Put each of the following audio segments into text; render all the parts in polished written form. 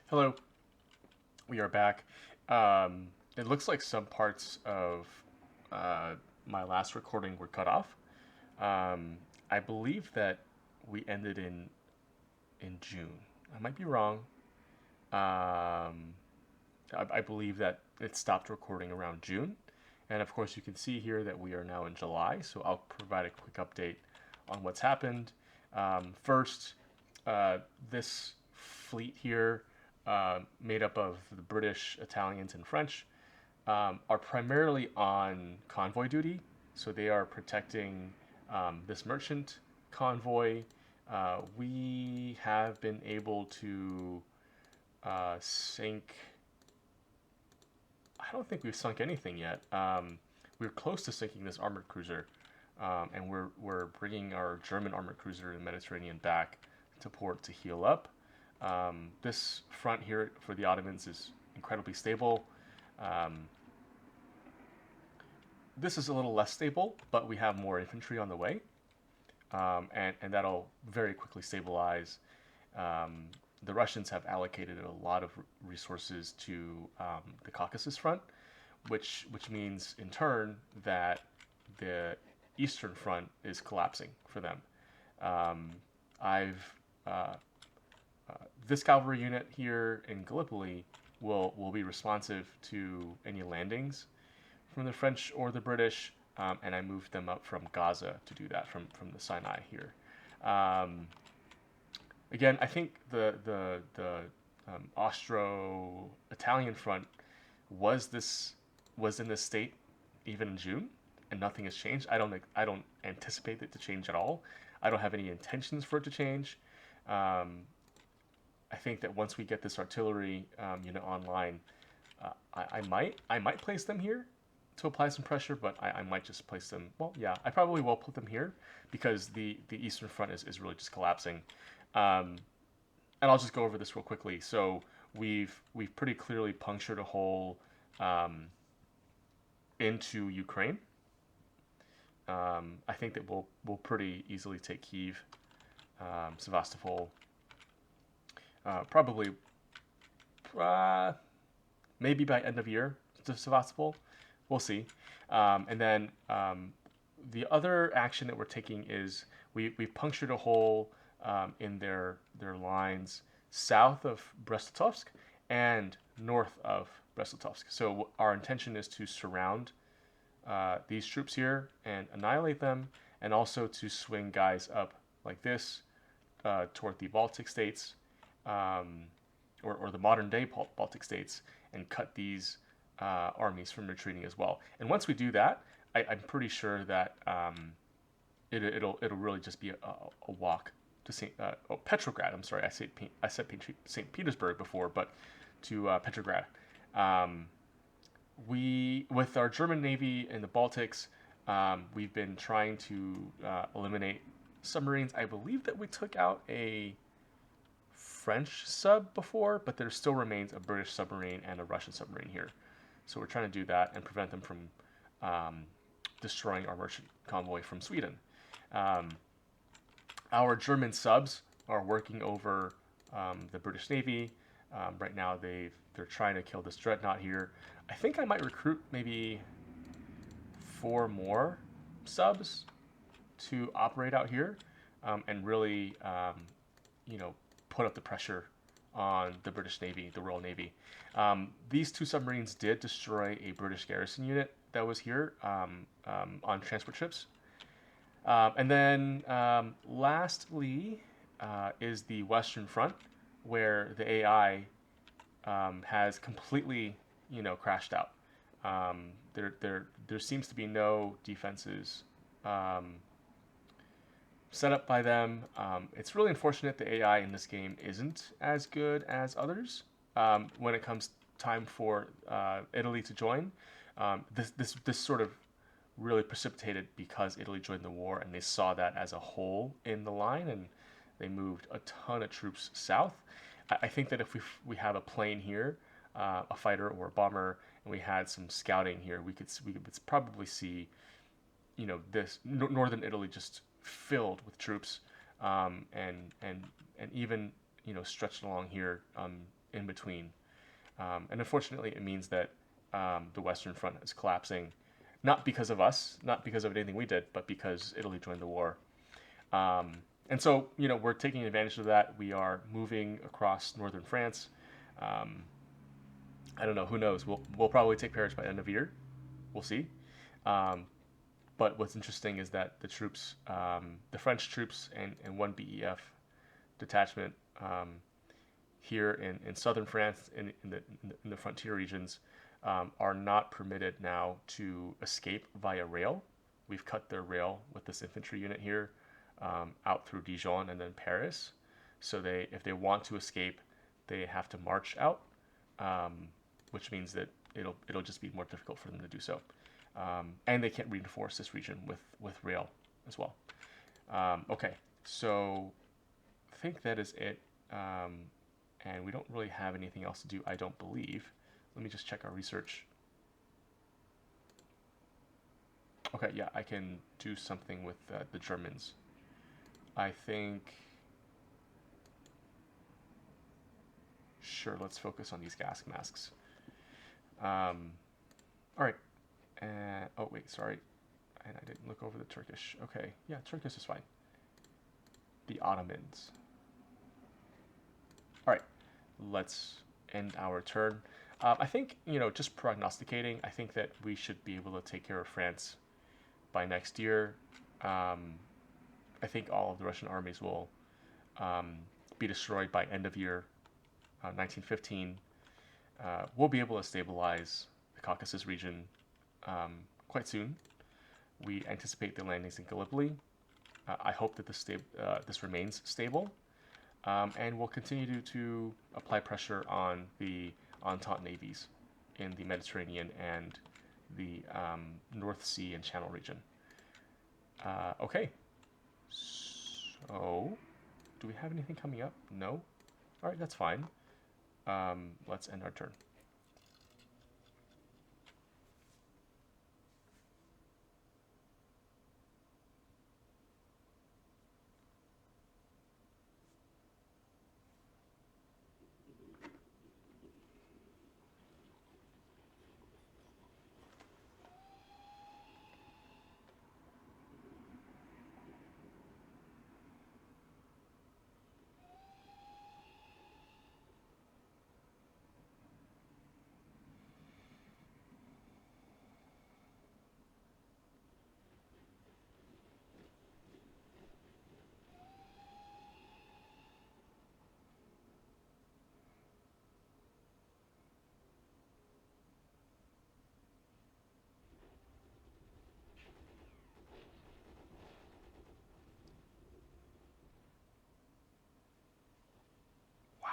Hello, we are back. It looks like some parts of uh, my last recording were cut off. Um, I believe that we ended in June. I might be wrong. I believe that it stopped recording around June, and of course you can see here that we are now in July. So I'll provide a quick update on what's happened. First, uh, this fleet here, made up of the British, Italians, and French, are primarily on convoy duty. So they are protecting this merchant convoy. We have been able to sink. I don't think we've sunk anything yet. We're close to sinking this armored cruiser, and we're bringing our German armored cruiser in the Mediterranean back to port to heal up. This front here for the Ottomans is incredibly stable. Um, this is a little less stable, but we have more infantry on the way, and that'll very quickly stabilize. Um, the Russians have allocated a lot of resources to the Caucasus front, which means in turn that the Eastern Front is collapsing for them. Um, I've uh, this cavalry unit here in Gallipoli will be responsive to any landings from the French or the British, and I moved them up from Gaza to do that from the Sinai here. Um, Again, I think the Austro-Italian front was this was in this state even in June, and nothing has changed. I don't anticipate it to change at all. I don't have any intentions for it to change. Um, I think that once we get this artillery unit online, I might place them here to apply some pressure, but I might just place them. Well, yeah, I probably will put them here because the Eastern Front is really just collapsing. Um, and I'll just go over this real quickly. So we've pretty clearly punctured a hole um, into Ukraine. I think that we'll pretty easily take Kiev, Sevastopol, probably uh, maybe by end of year to Sevastopol. We'll see. And then the other action that we're taking is we've punctured a hole in their lines south of Brest-Litovsk and north of Brest-Litovsk. So our intention is to surround these troops here and annihilate them, and also to swing guys up like this toward the Baltic states, um, or the modern day Baltic states, and cut these armies from retreating as well. And once we do that, I'm pretty sure that it'll really just be a walk to Petrograd. I'm sorry, I said St. Petersburg before, but to Petrograd. Um, we with our German Navy in the Baltics, we've been trying to eliminate submarines. I believe that we took out a French sub before, but there still remains a British submarine and a Russian submarine here. So we're trying to do that and prevent them from um, destroying our merchant convoy from Sweden. Um, our German subs are working over the British Navy. Right now, they're trying to kill this dreadnought here. I think I might recruit maybe 4 more subs to operate out here, and really, you know, put up the pressure on the British Navy, the Royal Navy. These 2 submarines did destroy a British garrison unit that was here on transport ships. And then lastly is the Western Front, where the AI has completely, crashed out. There seems to be no defenses um, set up by them. It's really unfortunate the AI in this game isn't as good as others when it comes time for Italy to join. This sort of really precipitated because Italy joined the war and they saw that as a hole in the line, and they moved a ton of troops south. I think that if we have a plane here, a fighter or a bomber, and we had some scouting here, we could probably see this northern Italy just filled with troops, and even stretched along here in between. And unfortunately, it means that the Western Front is collapsing, not because of us, not because of anything we did, but because Italy joined the war. Um, and so, we're taking advantage of that. We are moving across northern France. Um, I don't know. Who knows? We'll probably take Paris by the end of the year. We'll see. Um, but what's interesting is that the French troops and one BEF detachment here in southern France, in the frontier regions, are not permitted now to escape via rail. We've cut their rail with this infantry unit here out through Dijon and then Paris. So if they want to escape, they have to march out, which means that it'll just be more difficult for them to do so. And they can't reinforce this region with rail as well. Okay, so I think that is it. And we don't really have anything else to do, I don't believe. Let me just check our research. Okay, yeah, I can do something with the Germans. I think... Sure, let's focus on these gas masks. All right. Oh, wait, sorry. And I didn't look over the Turkish. Okay, yeah, Turkish is fine. The Ottomans. All right, let's end our turn. I think, just prognosticating, I think that we should be able to take care of France by next year. I think all of the Russian armies will be destroyed by end of year 1915. We'll be able to stabilize the Caucasus region quite soon. We anticipate the landings in Gallipoli. I hope that this remains stable. And we'll continue to apply pressure on the Entente navies in the Mediterranean and the North Sea and Channel region. Okay. So, do we have anything coming up? No? All right, that's fine. Let's end our turn.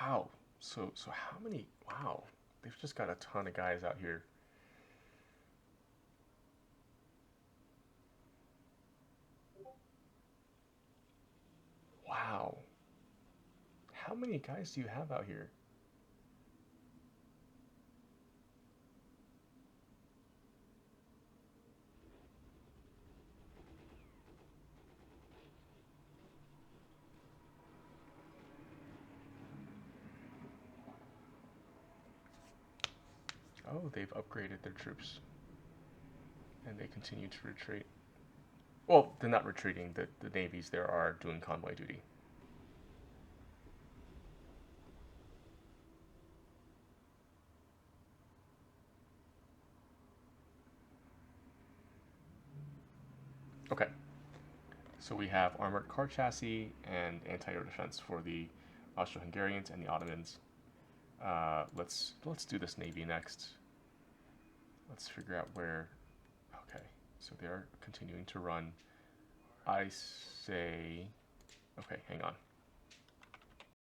Wow. So how many? Wow. They've just got a ton of guys out here. Wow. How many guys do you have out here? Oh, they've upgraded their troops. And they continue to retreat. Well, they're not retreating. The navies there are doing convoy duty. Okay. So we have armored car chassis and anti-air defense for the Austro-Hungarians and the Ottomans. Let's do this navy next. Let's figure out where. Okay, so they're continuing to run. I say, okay, hang on.